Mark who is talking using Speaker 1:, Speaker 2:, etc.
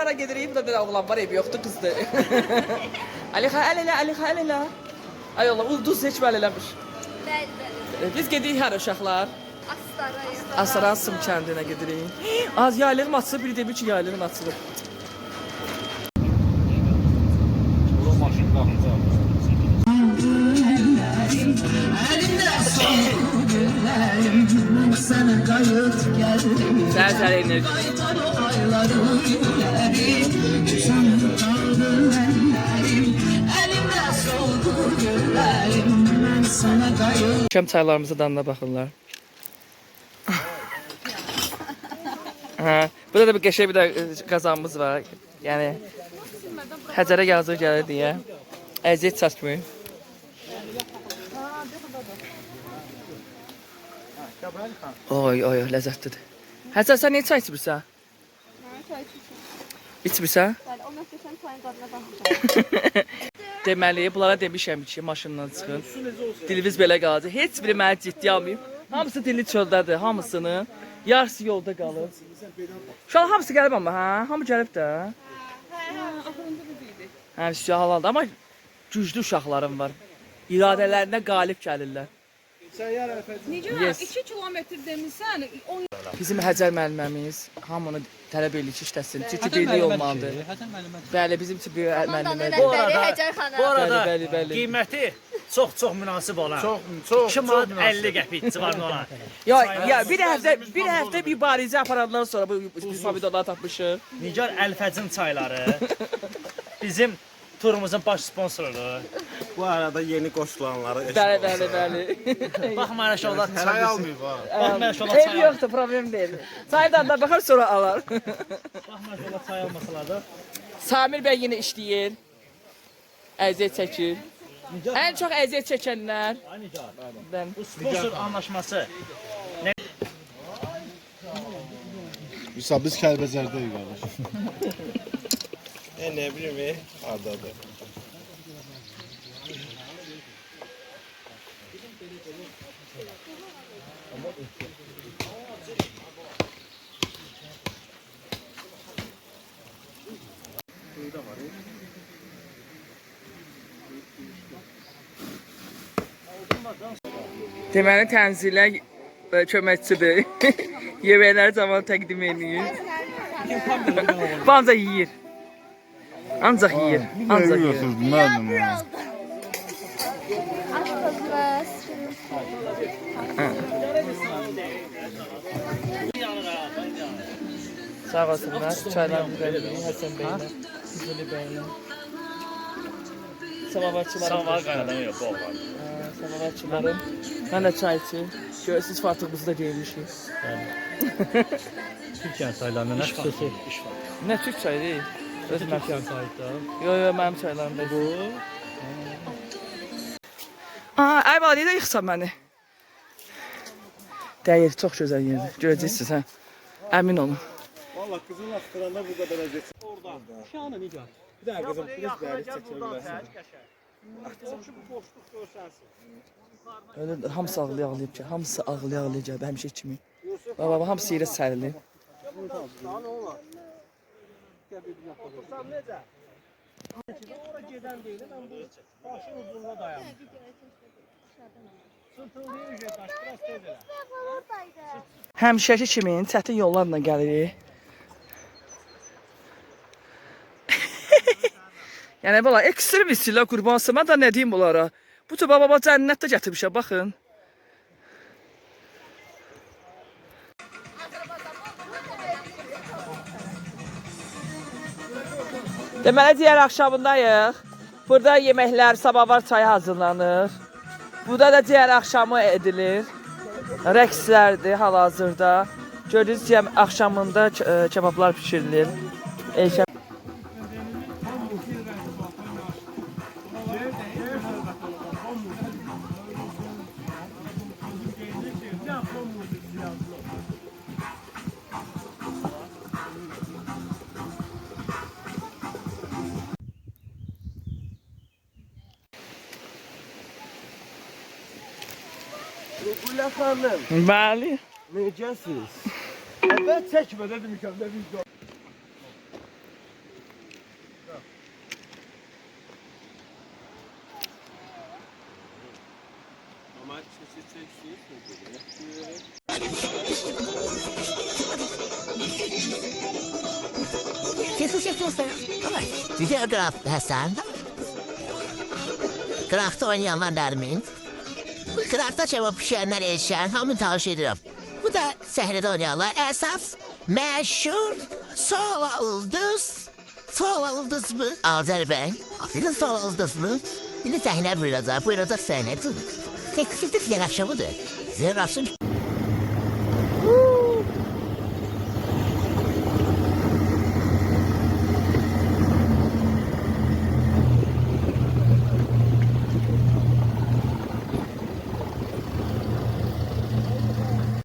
Speaker 1: hara gedirik? Bu da bir oğlan var, evi yoxdur, qızdır. Alixa, əl elə. Ay Allah, ulduz heç bəl eləmiş.
Speaker 2: Bəli.
Speaker 1: Biz gedirik hara uşaqlar?
Speaker 2: Astaraya.
Speaker 1: Asaransım kəndinə gedirik. Az yaylığım açılıb, biri demiş ki, yaylığım açılıb. Səhər enerji. Şəm çaylarımızı dadına baxırlar. Burada da bir qəşəng bir də qazanımız var. Yəni Həcərə yazıq gəlir deyə əziyyət çəkmir. Oy, ləzzətlidir. Həcər, sən niyə çay içmirsən?
Speaker 2: Çay içmişəm.
Speaker 1: İçmirsən?
Speaker 2: Bəli, ondan sonra sən çayın dadına baxmışam.
Speaker 1: Deməli, bunlara demişəm ki, maşından çıxın. Diliniz belə qalacaq. Heç biri məni ciddi almayıb. Hamısı dili çöldədir, hamısının. Yarısı yolda qalır. Şu an hamısı gəlib amma, hə? Hamı gəlib də. Hə, üstü halaldır, amma güclü uşaqlarım var. İradələrinə qalib gəlirlər.
Speaker 3: Necə? 2 kilometr demirsən, 10
Speaker 1: Bizim Həcər müəlliməmiz hamını tələb edir ki, işləsin. Çünki birlik olmalıdır. Bəli, bizim üçün bir müəllimədir.
Speaker 4: Bu arada
Speaker 1: Bəli.
Speaker 4: qiyməti çox münasib olan.
Speaker 5: Çox
Speaker 4: 2 manat 50 qəpik civarında olan.
Speaker 1: Ya bir həftə mübarizə aparandan sonra bu pomidorları tapmışıq.
Speaker 4: Nigar Əlfəcin çayları bizim turumuzun baş sponsorudur.
Speaker 5: Bu arada yeni qoşulanları
Speaker 1: Bəli.
Speaker 4: Baxmayaraq ki, onlar
Speaker 5: çay almayıb ha.
Speaker 4: Baxmayaraq ki, onlar
Speaker 1: Ev
Speaker 4: çay
Speaker 1: yoxdur, problem deyil. Çaydan da baxar sonra alar.
Speaker 4: Baxmayaraq ki, onlar çay almasalar da.
Speaker 1: Samir bəy yenə işləyir. Əziyyət çəkir. Ən çox əziyyət çəkənlər.
Speaker 4: Nigar. Bu sponsor anlaşması.
Speaker 5: Biz Kəlbəcərdəyik qardaş. Ne bileyim hardadır.
Speaker 1: Deməli tənzilə köməkçidir. Yeməkləri zaman təqdim edir. Ancaq yeyir. Ancaq yeyir.
Speaker 5: Müəllim ya.
Speaker 2: Aşpazlar.
Speaker 1: Sağ olsunlar. Çaylarımızı verir. Həsən bəylə. Güzeli bəylə. Samavarçılarım.
Speaker 4: Samavar qaynadan yox, bol var.
Speaker 1: Samavarçılarım. Mən də çay içir. Görürsünüz fartığımızı da geymişik.
Speaker 4: Türkiyə çaylarının nə xüsusi iş var?
Speaker 1: Nə Türk çayı deyil. Öz
Speaker 4: Türkiyə çayında.
Speaker 1: Yo, mənim çaylarımda bu. Ay bala, necə yıxsan məni? Dəyir, çox gözəl yerdir. Görəcəksiniz, hə? Əmin olun.
Speaker 5: Valla qızın astıranda burada dönəcəksin. Oradan.
Speaker 4: Şanı Nigar.
Speaker 5: Bir daha qızım, biraz dərik çəkə bilərsən.
Speaker 1: Öyle hamısı ağlayacaq ki, hamısı ağlayacaq həmişə kimi. Baba, hamısı yerə sərilir.
Speaker 4: Otursam necə? Ora gedən deyil, mən bu başın ucunda dayanmışam. Sırtıldığı ücret daş, biraz tez elə.
Speaker 1: Həmişəki kimi çətin yollarla gəlirik. Yəni bala, ekstrem istəyirlər qurbansıma da nə deyim bunlara. Bu tür baba cənnətdə gətirmişəm, baxın. Deməli, digər axşamındayıq. Burada yeməklər, sabavar çayı hazırlanır. Burada da digər axşamı edilir. Rəqslərdir hal-hazırda. Gördüyünüz kimi axşamında kebablar pişirilir.
Speaker 5: Ruqullə xanım,
Speaker 1: Bəli.
Speaker 5: necəsiz? Ben çəkmə dedim ki,
Speaker 6: Güzel graf Hasan. Grafta oynayanlar Nermin. Bu grafta cevap pişirenler Eşen. Hamı tavsiye ederim. Bu da sahnede oynayanlar Esas. Meşhur. Sola Ulduz. Sola Ulduz mu? Azerbaycan. Bir de Sola Ulduz mu? Bir de sahne burada. Burada sahne. Tek yakışımıdır. Zerrafsın.